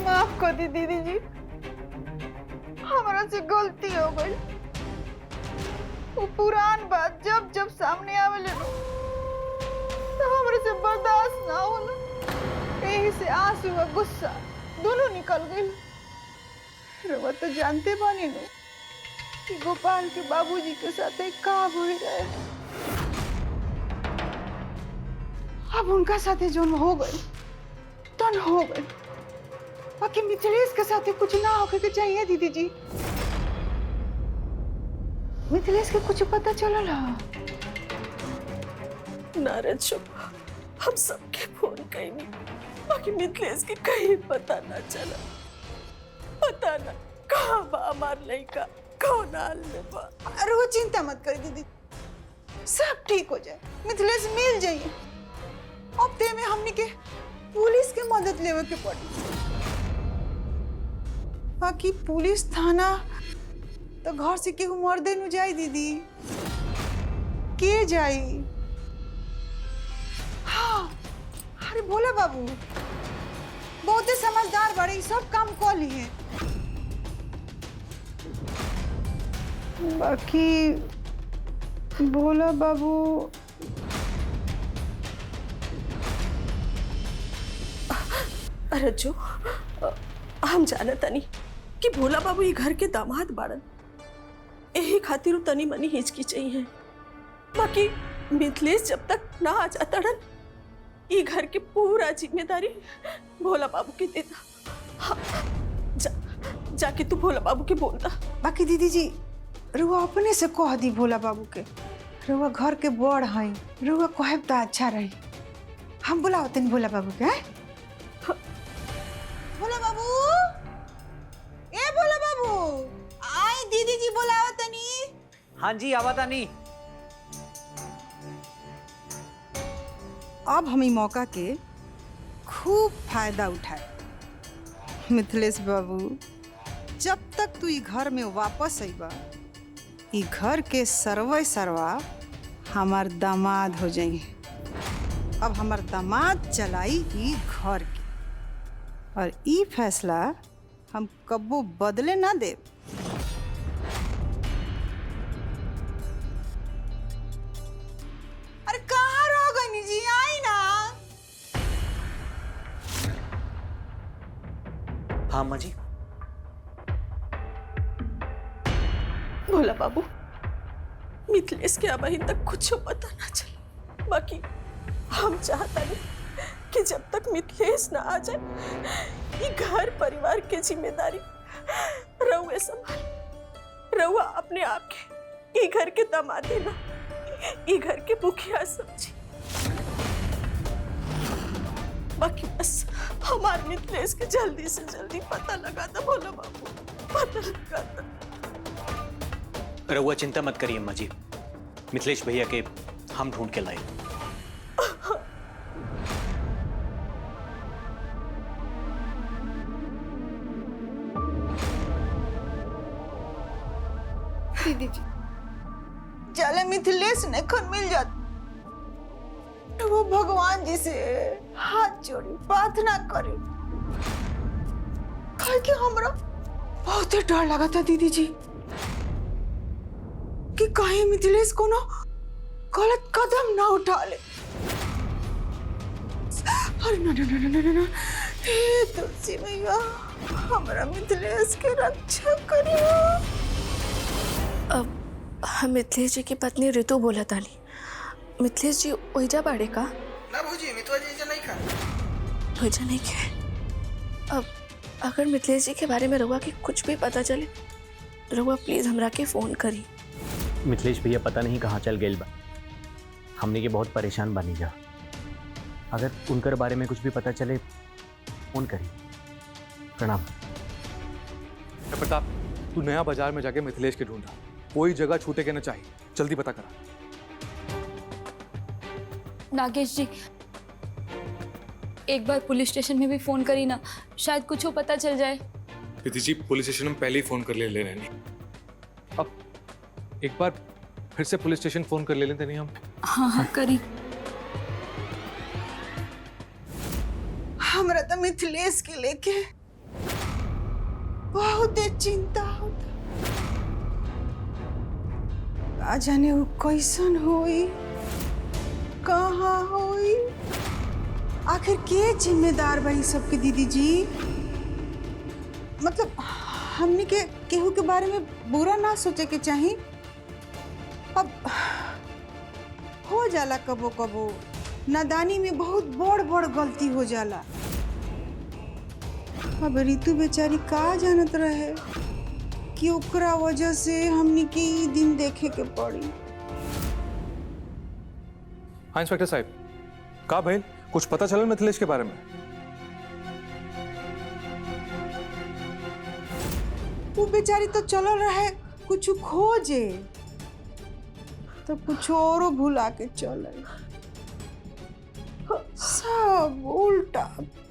माफ कर दी दीदी जी, हमारा से गलती हो गई। वो पुरान बात जब जब सामने आवेले तो हमारे से बर्दाश्त ना होला, यही से आंसू और गुस्सा दोनों निकल गई। रवा तो जानते बानी नो कि गोपाल के बाबूजी के साथ एक का हो रहे, अब उनका साथे जो हो गई तो हो गई, बाकी मिथिलेश के साथ कुछ ना होके के चाहिए दीदी जी। मिथिलेश के कुछ पता चलल नाराज चुप, हम सबके फोन कईनी, बाकी मिथिलेश के कहीं पता ना चला। पता ना कहाँ बा हमार लड़का, कौन हाल में बा। अरे वो चिंता मत करी दीदी, सब ठीक हो जाए, मिथिलेश मिल जाइए। अब ते में हमने के पुलिस के मदद लेवे के पड़ी, बाकी पुलिस थाना तो घर से केहू मर्दे नु जाई दीदी, के जाई? हाँ, अरे भोला बाबू बहुत समझदार बड़े, सब काम कर लिए। बाकी भोला बाबू अरे जो हम जानता नहीं कि भोला बाबू ये घर के दामाद बाड़न, यही खातिर तनी मनी हिचकी चाहिए। बाकी मिथिलेश जब तक ना आ जाता ये घर की पूरा जिम्मेदारी भोला बाबू की देता। हाँ, जाके तू भोला बाबू के बोलता। बाकी दीदी जी रुआ अपने से कह दी भोला बाबू के, रुआ घर के बड़ है, रुआ कहे तो अच्छा रही। हम बुलाओ भोला बाबू के। भोला बाबू, ए भोला बाबू, आई दीदी जी बुलाओ तनी। हाँ जी आवा तानी। अब हम मौका के खूब फायदा उठाए। मिथिलेश बाबू, जब तक तू घर में वापस आईबा, ई घर के सरवा सरवा हमार दामाद हो जाएंगे। अब हमार दामाद चलाई ई घर के, और ई फैसला हम कब्बो बदले ना दे। अरे कहाँ रह गई जी, आई ना। हाँ अम्मा जी। भोला बाबू, मिथिलेश के अभी तक कुछ पता ना चला, बाकी हम चाहता नहीं कि जब तक मिथिलेश ना आ जाए ये घर परिवार की जिम्मेदारी रहुए संभाल। रहुआ अपने आप के ये घर के दामाद ना, ये घर के मुखिया समझी। बाकी बस हमारे मिथिलेश के जल्दी से जल्दी पता लगा था भोला बाबू, पता लगा था। रहुआ चिंता मत करिए अम्मा जी, मिथिलेश भैया के हम ढूंढ के लाए। दीदी जी चले मिथिलेश ने खन मिल जात तो वो भगवान जी से हाथ जोड़ी प्रार्थना करे। कहे कि हमरा बहुत डर लगा था दीदी जी कि कहीं मिथिलेश को ना गलत कदम ना उठा ले। अरे ना ना ना ना ना, हे तुलसी मैया, हमरा मिथिलेश के रक्षा करियो। अब हम मिथिलेश जी की पत्नी ऋतु बोला तानी, मिथिलेश जी ओइजा बाड़े का? ना भौजी, मिथवा जी नहीं खा। ओइजा नहीं खे। अब अगर मिथिलेश जी के बारे में रहुआ के कुछ भी पता चले, रहुआ प्लीज हमरा के फोन करी। मिथिलेश भैया पता नहीं कहाँ चल गए बा, हमने के बहुत परेशान बनी जा। अगर उनकर बारे में कुछ भी पता चले फोन करी। प्रणाम। प्रताप, तू नया बाजार में जाके मिथिलेश के ढूंढा, कोई जगह छूटे के न चाहिए, जल्दी पता करा। नागेश जी एक बार पुलिस स्टेशन में भी फोन करी ना, शायद कुछ पता चल जाए। दीदी जी पुलिस स्टेशन में पहले ही फोन कर ले रहे हैं। अब एक बार फिर से पुलिस स्टेशन फोन कर ले लेते नहीं हम? हाँ हाँ करी। हमरा तो मिथिलेश के लेके बहुत चिंता होता। आ जाने वो कैसन होई, कहाँ होई, आखिर के जिम्मेदार बा ई सबके दीदी जी। मतलब हमनी के केहू के बारे में बुरा ना सोचे के चाही। अब हो जाला कबो कबो, नादानी में बहुत बड़ बड़ गलती हो जाला। अब ऋतु बेचारी का जानत रहे कि ओकरा वजह से हमनी के ई दिन देखे के पड़ी। हाँ इंस्पेक्टर साहब, का भइल? कुछ पता चलल मिथिलेश के बारे में? वो बेचारी तो चलल रहे कुछ खोजे, तो कुछ और भुला के चले। सब उल्टा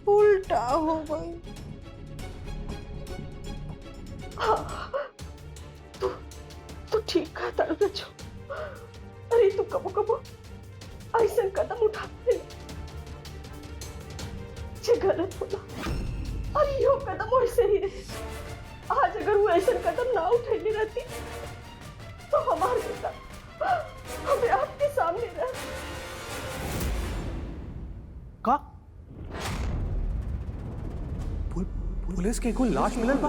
पुल्टा हो गई। तू ठीक कहा तारू रजो। अरे तू कबो कबो ऐसा कदम उठाते जे गलत होला, और यो कदम वैसे ही रहे। आज अगर वो ऐसा कदम ना उठेली रहती तो हमारे बेटा हमें आपके सामने रह। का पुलिस के कोई लाश मिलल बा?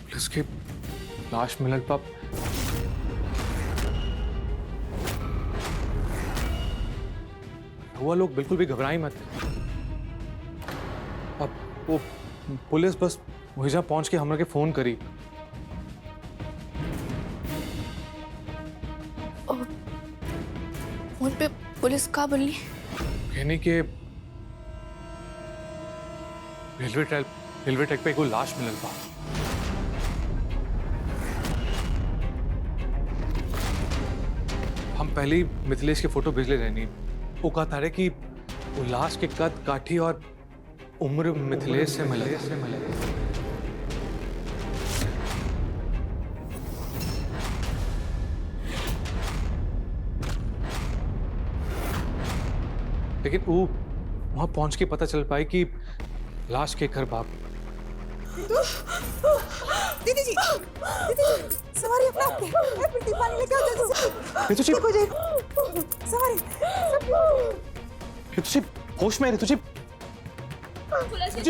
पुलिस के लाश मिलल बा। हुआ लोग बिल्कुल भी घबराई मत। अब वो पुलिस बस वहीं पहुंच के हमरा के फोन करी। फोन पे पुलिस का बोली? कहने के रेलवे ट्रैक पे कोई लाश मिलल बा। हम पहले ही मिथिलेश के फोटो भेजले रहनी। वो कहा था कि वो लाश के कद काठी और उम्र मिथिलेश से मिले। लेकिन वो वहां पहुंच के पता चल पाई कि लाश के घर बाप। दीदी जी, सवारी अपना पिल्टी पानी लेके आओ जल्दी से। ऋतु जी, ठीक हो जाए। सवारी ऋतु जी होश में है। ऋतु जी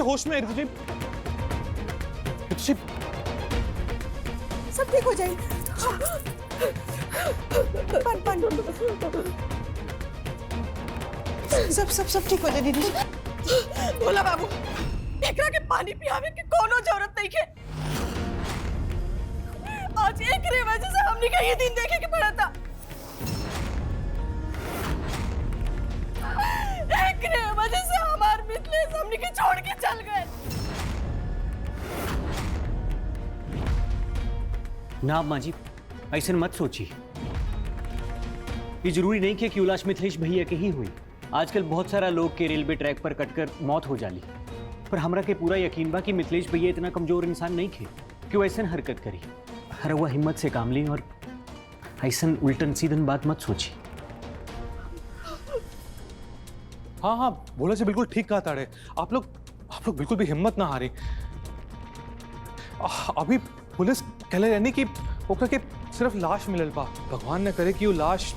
होश में है। ऋतु जी सब ठीक हो जाए। पान सब ठीक हो जाए दीदी। बोला बाबू, एकरा के पानी पियावे के कोनो जरूरत नहीं है। आज एक रे वजह से हमने का ये दिन देखे के पड़ा था। एक रे वजह से हमार मिथिलेश हमने के छोड़ के चल गए। ना माँ जी, ऐसे मत सोचिए। ये जरूरी नहीं कि उलाश मिथिलेश भैया के ही हुई। आजकल बहुत सारा लोग के रेलवे ट्रैक पर कटकर मौत हो जाली, पर हमरा के पूरा यकीन बा कि मिथिलेश भैया इतना कमजोर इंसान नहीं थे कि वो ऐसा हरकत करी। हर वह हिम्मत से काम ली और ऐसा उल्टन सीधन बात मत सोची। हाँ हाँ बोला जी, बिल्कुल ठीक कहा ताड़े। आप लोग बिल्कुल भी हिम्मत ना हारी। अभी पुलिस कहले रहनी कि ओकरा के सिर्फ लाश मिलल बा। भगवान न करे कि वो लाश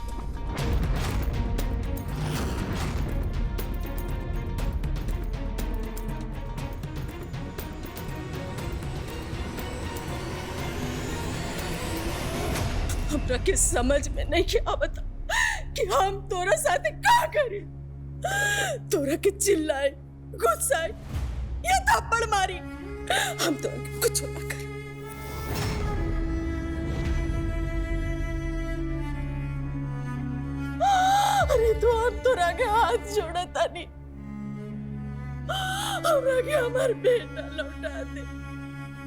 हमरा के समझ में नहीं आवता कि हम तोरा साथे का करी। तोरा के चिल्लाए, गुस्साए या थप्पड़ मारी, हम तो कुछ ना कर। अरे तो हम तोरा के हाथ जोड़ा तानी, हमरा के हमार बेटा लौटा दे।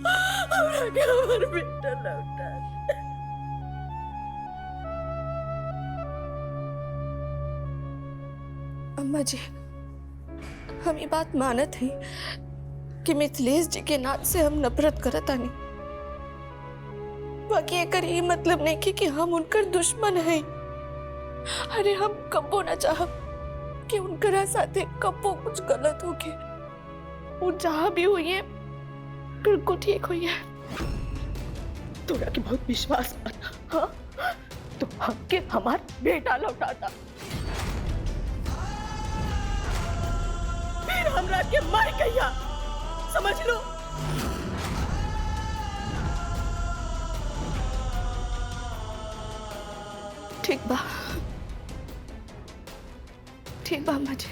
हमरा के हमार बेटा लौटा दे। अम्मा जी, हम ये बात मानत हैं कि मिथिलेश जी के नाच से हम नफरत करत आनी। बाकी एकर ये मतलब नहीं कि हम उनकर दुश्मन हैं। अरे हम कबो ना चाहब कि उनकरा साथे कबो कुछ गलत हो गए। वो जहाँ भी हुई है बिल्कुल ठीक हुई है। तोरा के बहुत विश्वास बना, हाँ? तो हमके हमार बेटा लौटाता, फिर हमरा के मर गया, समझ लो। ठीक बा अम्मा जी।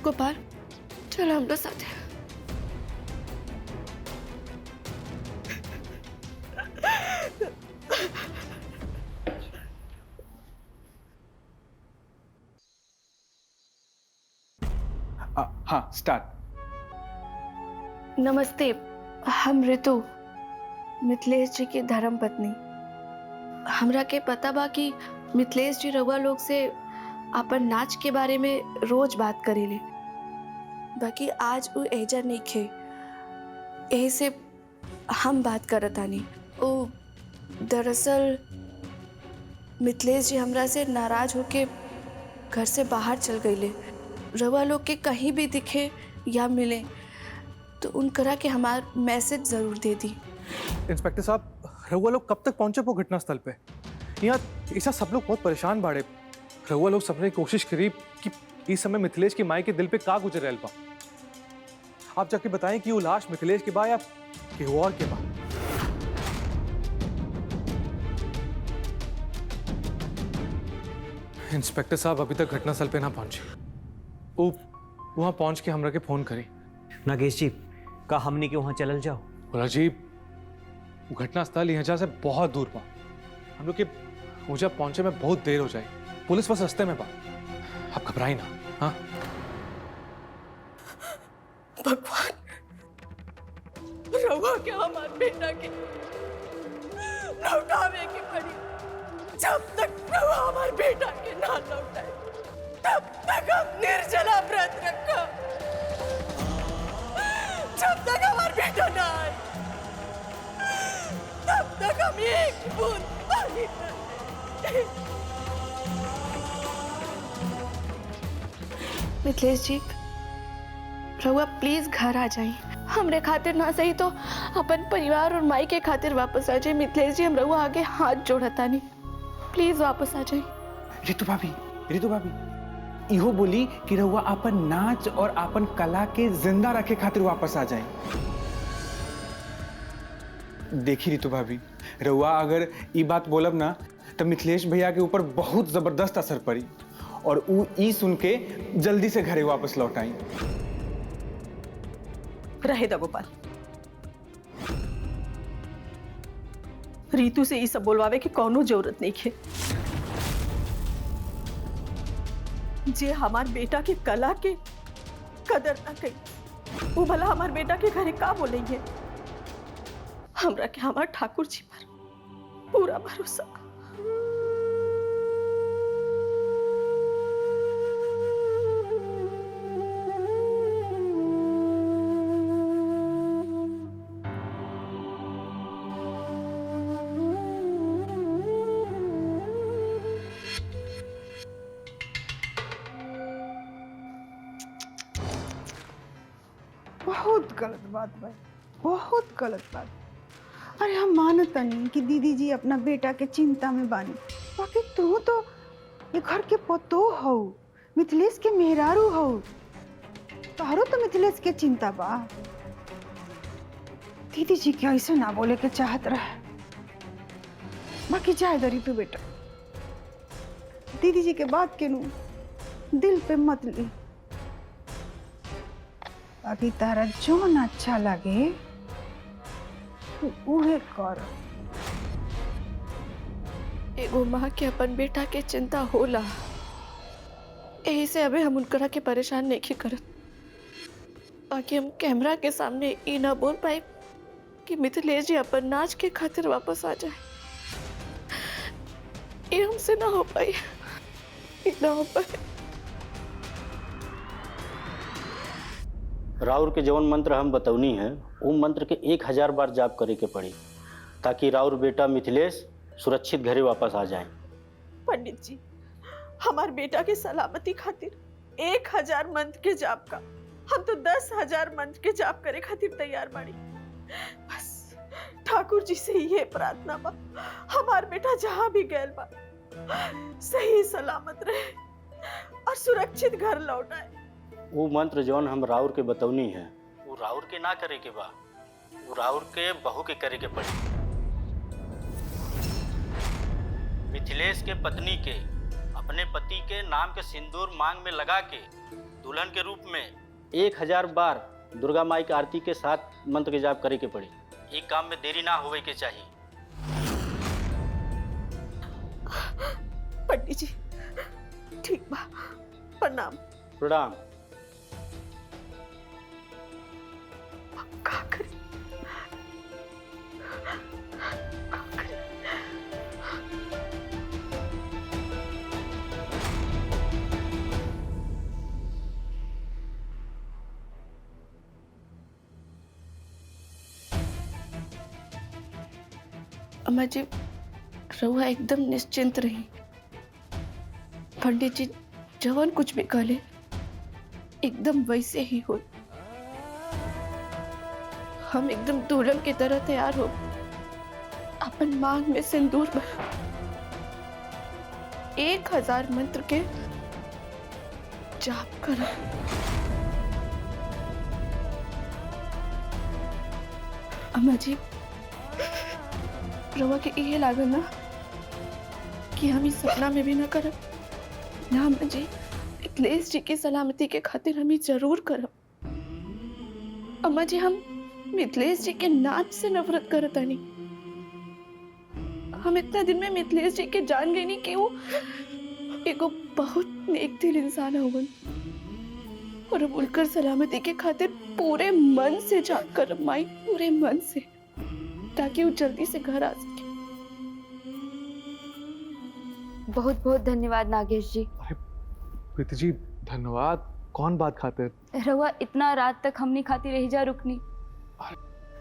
गोपाल चलो हम लोग साथ हैं। हाँ स्टार्ट। नमस्ते, हम ऋतु, मिथिलेश जी की धर्म पत्नी। हमरा के पता बा कि मिथिलेश जी रउआ लोग से अपन नाच के बारे में रोज बात करेले, बाकी आज वो एजा नहीं खे, यही से हम बात करत आनी। ओ दरअसल मिथिलेश जी हमरा से नाराज होके घर से बाहर चल गईले। रउआ लोग के कहीं भी दिखे या मिले तो उनकरा के हमार मैसेज जरूर दे दी। इंस्पेक्टर साहब, रहुआ लोग कब तक पहुंचे वो घटनास्थल पे? यहाँ ऐसा सब लोग बहुत परेशान बाड़े। रहुआ लोग सबने कोशिश करी कि इस समय मिथिलेश की माई के दिल पे का गुजर रहल बा। आप जाके बताएं कि वो लाश मिथिलेश के बा या केहू और के बा। इंस्पेक्टर साहब अभी तक घटनास्थल पे ना पहुंचे। वो वहां पहुंच के हमरा के फोन करी। नागेश जी, का हमने के वहां चलल जाओ? बोला जी, वो घटनास्थल यहाँ से बहुत दूर बा। हम लोग के मुझे पहुंचे में बहुत देर हो जाए। पुलिस बस रास्ते में बा। आप घबराई ना। हाँ भगवान, रउआ के हमार बेटा के लौटावे के पड़ी। जब तक रउआ हमार बेटा के ना लौटाए तब तक हम निर्जला व्रत रखा। जब तक हमार बेटा ना आए तब तक हम एक बूंद पानी न। मिथिलेश जी, रउआ प्लीज घर आ जाइए। हमरे खातिर ना सही तो अपन परिवार और माई के खातिर वापस आ जाइए। मिथिलेश जी, हम रउआ आगे हाथ जोड़ता नहीं, प्लीज वापस आ जाइए। ऋतु भाभी इहो बोली कि रउआ अपन नाच और अपन कला के जिंदा रखे खातिर वापस आ जाए। देखी ऋतु भाभी, रउआ अगर ई बात बोलब ना तो मिथिलेश भैया के ऊपर बहुत जबरदस्त असर पड़ी और ऊ ई सुन के जल्दी से घरे वापस लौट आई। रहे दा गोपाल, रीतू से ये सब बोलवावे की कोनो जरूरत नहीं है। जे हमार बेटा की कला के कदर ना कही, वो भला हमार बेटा के घरे का बोलेंगे। हमरा के हमार ठाकुर जी पर पूरा भरोसा। बहुत गलत बात भाई, बहुत गलत बात। अरे हम मानता नहीं कि दीदी जी अपना बेटा के चिंता में बानी, बाकी तू तो ये घर के पतो हो, मिथिलेश के मेहरारू हो, तारो तो मिथिलेश के चिंता बा। दीदी जी के ऐसे ना बोले के चाहत रहे, बाकी जाए दरी तू बेटा, दीदी जी के बात के नू दिल पे मत ली। बाकी तारा जो न अच्छा लगे तू उहे कर। एगो माँ के अपन बेटा के चिंता होला, यही से अबे हम उनकरा के परेशान नहीं करत। बाकी हम कैमरा के सामने ये ना बोल पाए कि मिथिलेश जी अपन नाच के खातिर वापस आ जाए, ये हमसे ना हो पाई। ई ना हो पाए। राउर के जवन मंत्र हम बतौनी है वो मंत्र के 1000 बार जाप करे के पड़ी ताकि राउर बेटा मिथिलेश सुरक्षित घरे वापस आ जाए। पंडित जी, हमार बेटा के सलामती खातिर 1000 मंत्र के जाप का हम तो 10,000 मंत्र के जाप करे खातिर तैयार बाड़ी। बस ठाकुर जी से ये प्रार्थना बा, हमार बेटा जहाँ भी गैल बा सही सलामत रहे और सुरक्षित घर लौट आए। वो मंत्र जौन हम राउर के बतौनी है वो राउर के ना करे के बा, वो राउर के बहू के करे के पड़ी। मिथिलेश के पत्नी के अपने पति के नाम के सिंदूर मांग में लगा के दुल्हन के रूप में 1000 बार दुर्गा माई की आरती के साथ मंत्र के जाप करे के पड़ी। ये काम में देरी ना होवे के चाहिए। पंडित जी ठीक बा, प्रणाम। प्रणाम। का करें? का करें? अम्मा जी, रहुआ एकदम निश्चिंत रही। पंडित जी जवान कुछ भी कहले एकदम वैसे ही हो। हम एकदम दुल्हन की तरह तैयार हो, अपन मांग में सिंदूर भर 1000 मंत्र के जाप कर। अम्मा जी, रवा के ये लागल ना कि हम इस सपना में भी ना करब ना। अम्मा जी, मिथिलेश जी की सलामती के खातिर हम जरूर करब। अम्मा जी, हम मिथिलेश जी के नाच से नफरत करत तानी। हम इतना दिन में मिथिलेश जी के जान गए नहीं कि वो एगो बहुत नेक दिल इंसान होगन और अब उनकर सलामती के खातिर पूरे मन से जाप करब माई, पूरे मन से, ताकि वो जल्दी से घर आ सके। बहुत बहुत धन्यवाद नागेश जी। अरे प्रीति जी धन्यवाद, कौन बात खातिर? रहुआ इतना रात तक हमनी खातिर रह जा रुकनी,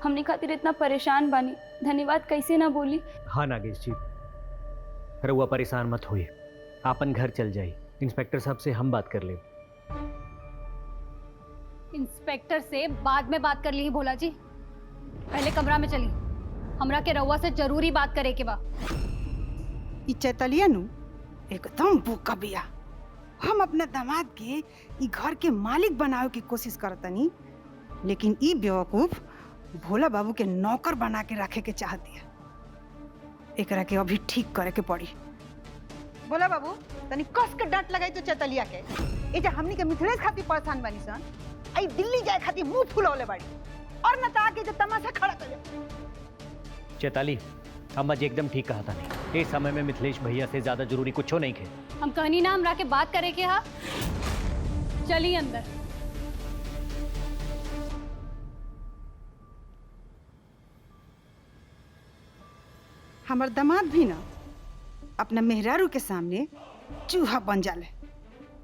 हमनी खातिर इतना परेशान बानी, धन्यवाद कैसे ना बोली। हाँ नागेश जी, रहुआ परेशान मत होइए, आपन घर चल जाइए, इंस्पेक्टर साहब से हम बात कर ले। इंस्पेक्टर से बाद में बात कर ली भोला जी, पहले कमरा में चली, हमरा के रउआ से जरूरी बात करे के बा। ई चैतलिया नु एकदम बोका बिया। हम अपना दामाद के ई घर के मालिक बनावे की कोशिश करतनी, लेकिन ई बेवकूफ भोला बाबू के नौकर बना के रखे के चाहती है। एकरा के अभी ठीक करे के पड़ी। भोला बाबू तनी कस के डांट लगाई तो चैतलिया के। ए जे हमनी के मिथिलेश खातिर परेशान बानी सन, आई दिल्ली जाए खातिर मुंह फुलौले बाड़ी और न ता के जो तमाशा खड़ा कर। चैताली, अम्मा जी एकदम ठीक कहा था। नहीं, इस समय में मिथिलेश भैया से ज्यादा जरूरी कुछ नहीं है। हम कहनी ना हमरा के बात करे के हा, चली अंदर। हमार दामाद भी ना अपना मेहरारू के सामने चूहा बन जाले,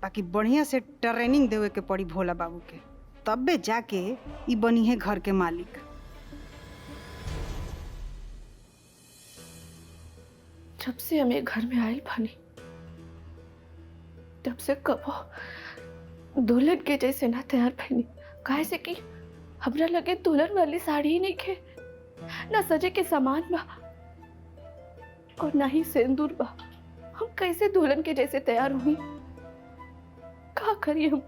बाकी बढ़िया से ट्रेनिंग देवे के पड़ी भोला बाबू के, तबे जाके ई बनी है घर के मालिक। जब से हमें घर में आयल बानी तब से कबो दुल्हन के जैसे ना तैयार बनी। काहे से कि हमरा लगे दुल्हन वाली साड़ी ही नहीं खे, ना सजे के सामान बा और ना ही सिंदूर बा। हम कैसे दुल्हन के जैसे तैयार हुई? क्या करिए हम?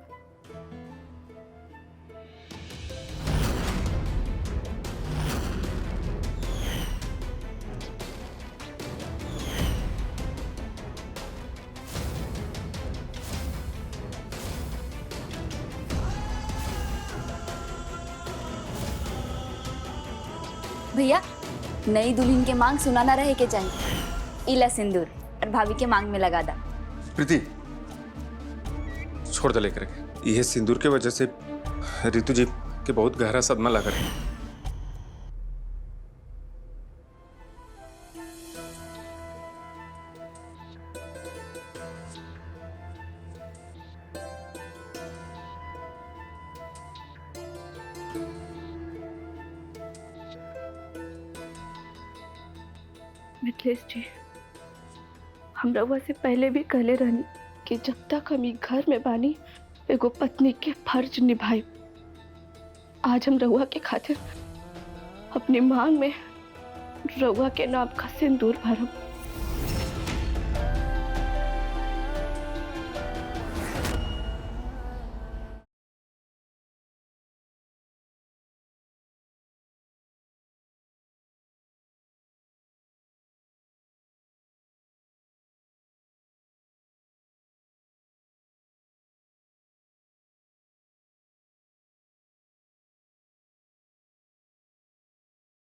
भैया, नई दुल्हन के मांग सुनाना रहे के चाहिए। इला सिंदूर और भाभी के मांग में लगा दा। प्रीति छोड़ दे लेकर के, यह सिंदूर के वजह से रितु जी के बहुत गहरा सदमा लगा है। मिथिलेश जी, हम रउआ से पहले भी कहले रहनी कि जब तक हम ई घर में बानी एगो पत्नी के फर्ज निभाए। आज हम रउआ के खातिर अपनी मांग में रउआ के नाम का सिंदूर भरब।